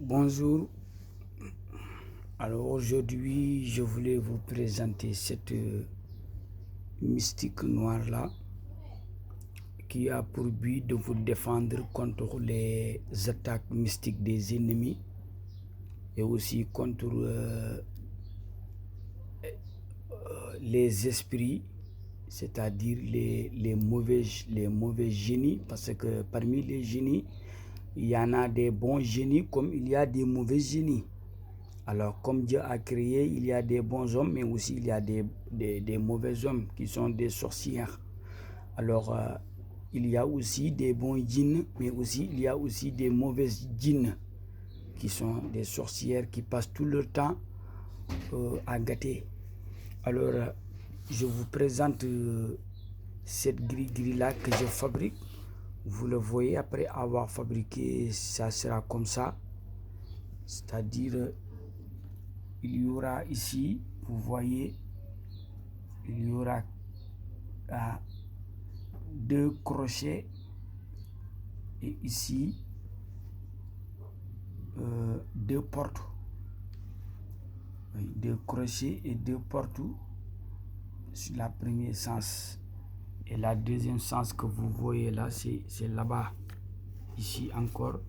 Bonjour, alors aujourd'hui je voulais vous présenter cette mystique noire là qui a pour but de vous défendre contre les attaques mystiques des ennemis et aussi contre les esprits, c'est-à-dire les mauvais génies, parce que parmi les génies, il y en a des bons génies comme il y a des mauvais génies. Alors, comme Dieu a créé, il y a des bons hommes, mais aussi il y a des mauvais hommes qui sont des sorcières. Alors, il y a aussi des bons djinns, mais aussi il y a aussi des mauvaises djinns qui sont des sorcières qui passent tout leur temps à gâter. Alors, je vous présente cette grille-là que je fabrique. Vous le voyez, après avoir fabriqué, ça sera comme ça. C'est-à-dire, il y aura ici, vous voyez, il y aura deux crochets et ici deux portes. Oui, deux crochets et deux portes sur la première sens. Et la deuxième sens que vous voyez là, c'est là-bas. Ici encore,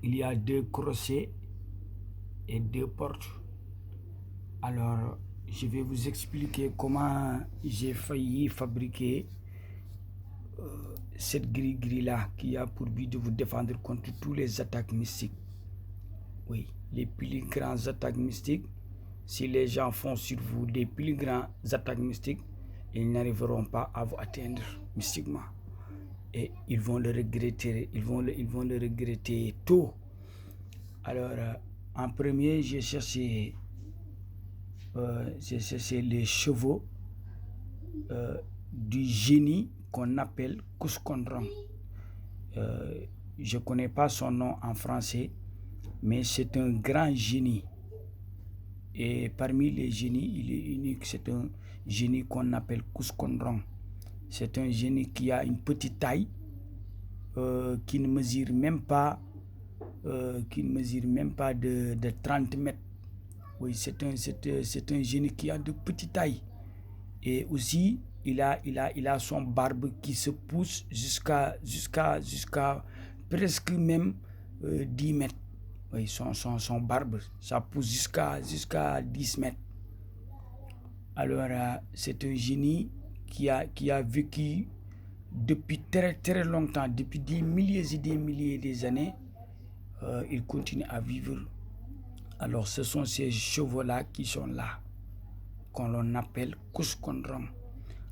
il y a deux crochets et deux portes. Alors, je vais vous expliquer comment j'ai failli fabriquer cette grille-là qui a pour but de vous défendre contre tous les attaques mystiques. Oui, les plus grandes attaques mystiques, si les gens font sur vous des plus grandes attaques mystiques, ils n'arriveront pas à vous atteindre mystiquement. Et ils vont le regretter, ils vont le regretter tôt. Alors, en premier, j'ai cherché les chevaux du génie qu'on appelle Kuskondrong. Je ne connais pas son nom en français, mais c'est un grand génie. Et parmi les génies, il est unique. C'est un génie qu'on appelle Kuskondrong. C'est un génie qui a une petite taille, qui ne mesure même pas, de 30 mètres. Oui, c'est un génie qui a de petites tailles. Et aussi, il a son barbe qui se pousse jusqu'à presque même 10 mètres. Oui, son barbe, ça pousse jusqu'à 10 mètres. Alors, c'est un génie qui a vécu depuis très longtemps, depuis des milliers et des milliers d'années. Il continue à vivre. Alors, ce sont ces chevaux-là qui sont là, qu'on appelle Kuskondrong.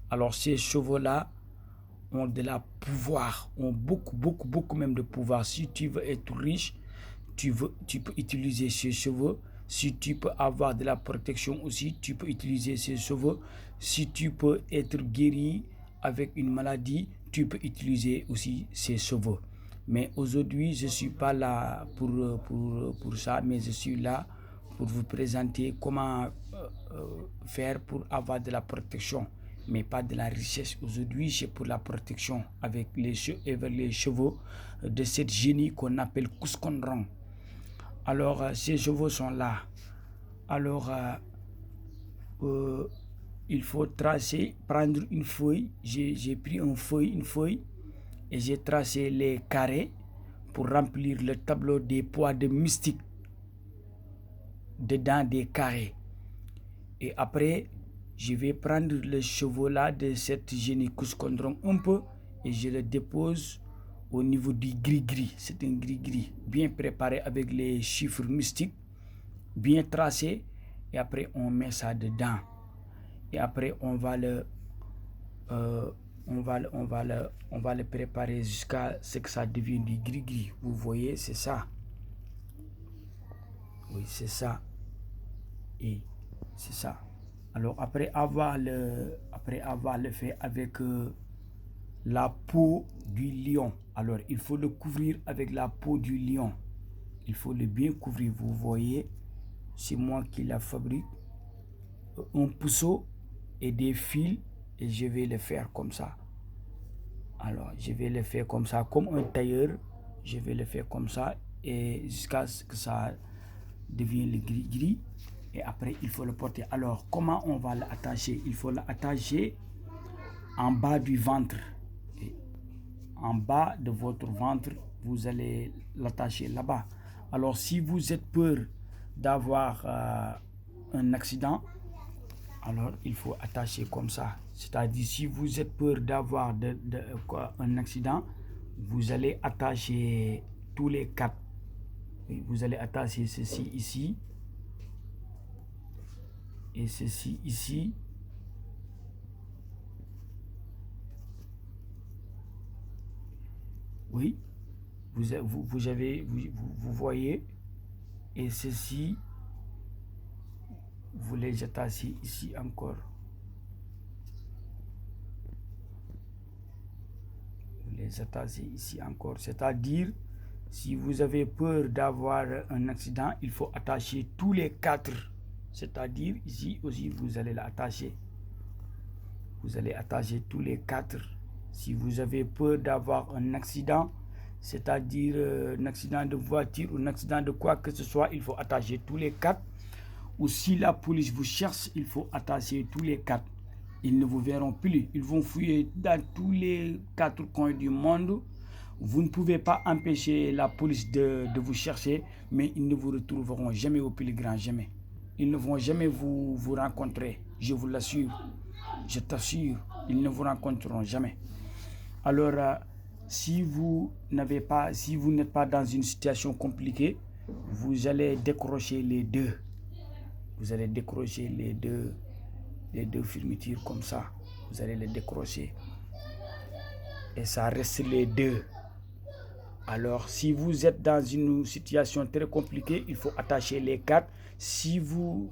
Alors, ces chevaux-là ont de la pouvoir, ont beaucoup même de pouvoir. Si tu veux être riche, tu peux utiliser ces chevaux. Si tu peux avoir de la protection aussi, tu peux utiliser ces chevaux. Si tu peux être guéri avec une maladie, tu peux utiliser aussi ces chevaux. Mais aujourd'hui, je ne suis pas là pour ça, mais je suis là pour vous présenter comment faire pour avoir de la protection, mais pas de la richesse. Aujourd'hui, c'est pour la protection avec les chevaux de cette génie qu'on appelle Kuskondrong. Alors, ces chevaux sont là. Alors, il faut tracer, prendre une feuille. J'ai pris une feuille, et j'ai tracé les carrés pour remplir le tableau des poids de mystique dedans des carrés. Et après, je vais prendre le chevaux là de cette génie Kuskondrong un peu et je le dépose au niveau du gris-gris. C'est un gris-gris bien préparé avec les chiffres mystiques, bien tracés. Et après, on met ça dedans. Et après, on va le préparer jusqu'à ce que ça devienne du gris-gris. Vous voyez, c'est ça. Oui, c'est ça. Et c'est ça. Alors, après avoir le fait avec la peau du lion, alors il faut le couvrir avec la peau du lion. Il faut le bien couvrir. Vous voyez, c'est moi qui la fabrique. Un pouceau et des fils, et je vais le faire comme ça. Alors, je vais le faire comme ça, comme un tailleur Je vais le faire comme ça et jusqu'à ce que ça devienne le gris. Et après, il faut le porter. Alors, comment on va l'attacher? Il faut l'attacher en bas du ventre. Et en bas de votre ventre, vous allez l'attacher là-bas. Alors, si vous êtes peur d'avoir un accident, alors il faut attacher comme ça. C'est-à-dire, si vous êtes peur d'avoir un accident, vous allez attacher tous les 4. Vous allez attacher ceci ici. Et ceci ici. Oui, vous voyez. Et ceci, vous les attachez ici encore. Vous les attachez ici encore. C'est-à-dire, si vous avez peur d'avoir un accident, il faut attacher tous les 4. C'est-à-dire, ici aussi, vous allez l'attacher. Vous allez attacher tous les 4. Si vous avez peur d'avoir un accident, c'est-à-dire un accident de voiture ou un accident de quoi que ce soit, il faut attacher tous les 4. Ou si la police vous cherche, il faut attacher tous les 4. Ils ne vous verront plus. Ils vont fouiller dans tous les 4 coins du monde. Vous ne pouvez pas empêcher la police de vous chercher, mais ils ne vous retrouveront jamais au plus grand, jamais. Ils ne vont jamais vous rencontrer, je vous l'assure. Je t'assure, ils ne vous rencontreront jamais. Alors, si vous n'êtes pas dans une situation compliquée, vous allez décrocher les deux. Vous allez décrocher les deux fermetures comme ça. Vous allez les décrocher. Et ça reste les deux. Alors, si vous êtes dans une situation très compliquée, il faut attacher les 4. Si vous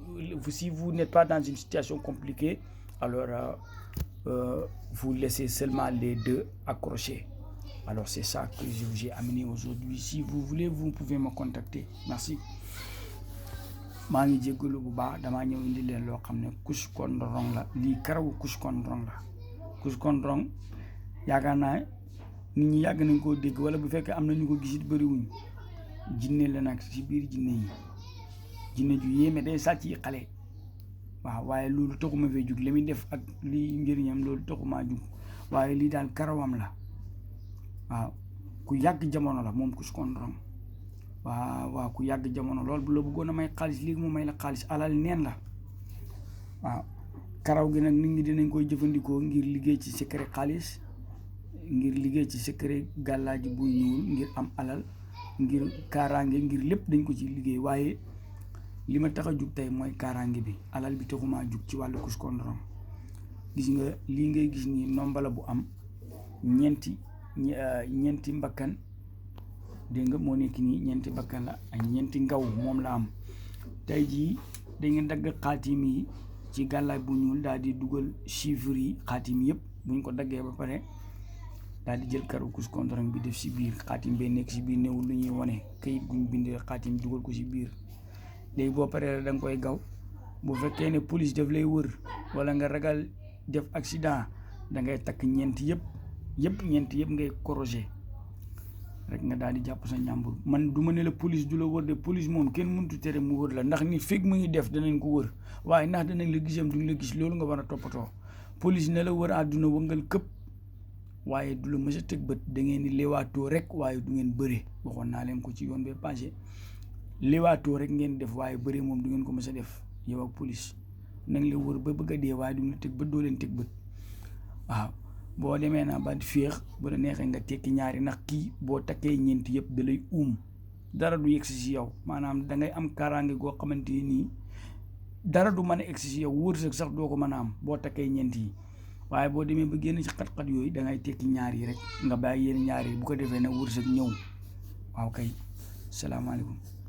n'êtes pas dans une situation compliquée, alors vous laissez seulement les deux accrochés. Alors, c'est ça que je vous ai amené aujourd'hui. Si vous voulez, vous pouvez me contacter. Merci. maa ngi jégalu bu baax damaa ñëw indi leen loo xam ne kuskondorong la lii karawu kuskondorong la kuskondorong yaakaar naa nit ñi yàgg nañ koo dégg wala bu fekkee am na ñu ko gisit bëriwuñ jinne la nag ci biir jinne yi jinne ju yéeme day sàcc yi xale waaw waaye loolu taxuma fee jug li muy def ak li njëriñam loolu taxumaa jug waaye lii daal karawam la waaw ku yàgg jamono la moom kuskondorong waaw ku yàgg jamono lool bu la bëggoon a may xaalis léegi mu may la xaalis alal neen la waaw karaw gi nag nit ñi dinañ koy jëfandikoo ngir liggéey ci secret xaalis, ngir liggéey ci secret gàllaaji bu ñuul, ngir am alal, ngir kaaraange, ngir lépp dañ ko ci liggéey. waaye li ma tax a jug tey mooy kaaraange bi, alal bi taxumaa jug ci wàllu kuskondorong. gis nga lii ngay gis nii nombala bu am ñeenti mbakkan, dégg nga moo nekk nii ñeenti bakkan la ak ñeenti ngaw moom la am. tey jii dañu dagg xaatim yi ci gàllaaj bu ñuul daal di dugal chiffres yi xaatim yëpp buñ ko daggee ba pare daal di jël karu kuskondorong bi def si biir. xaatim bee nekk si biir newul lu ñuy wane kayit guñ bindee xaatim dugal ko si biir. léegi boo paree da nga koy gaw. bu fekkee ne police daf lay wër wala nga ragal def accident da ngay takk ñeenti yëpp ngay corroger rek nga daal di jàpp sa ñàmbur. man du ma ne la police du la wër de, police moom kenn mëntu tere mu wër la, ndax nit fekk mu ngi def danañ ko wër, waaye ndax danañ la gisam duñ la gis, loolu nga war a toppatoo. police ne la wër àdduna wëngal këpp waaye du la mës a teg bët. da ngeen di lewaatoo rek waaye du ngeen bëre. waxoon naa leen ko ci yoon bee passé, lewaatoo rek ngeen def waaye bëre moom du ngeen ko mës a def. yow ak police nañ la wër ba bëgg a dee waaye duñ la teg bët, doo leen teg bët. waaw boo demee naa ba féex bu la neexee nga tekki ñaari, ndax kii boo takkee ñeenti yëpp da lay dara du yegsi si yow. maanaam da ngay am kaaraange goo xamante nii dara du mën a egsi si yow, wërsëg sax doo ko mën a am boo takkee ñeenti yi. waaye boo demee ba génn ci xat-xat yooyu da ngay tekki ñaar yi rek nga bàyyi yéen ñaar yi, bu ko defee nag wërsëg ñëw. waaw kay, salaamaaleykum.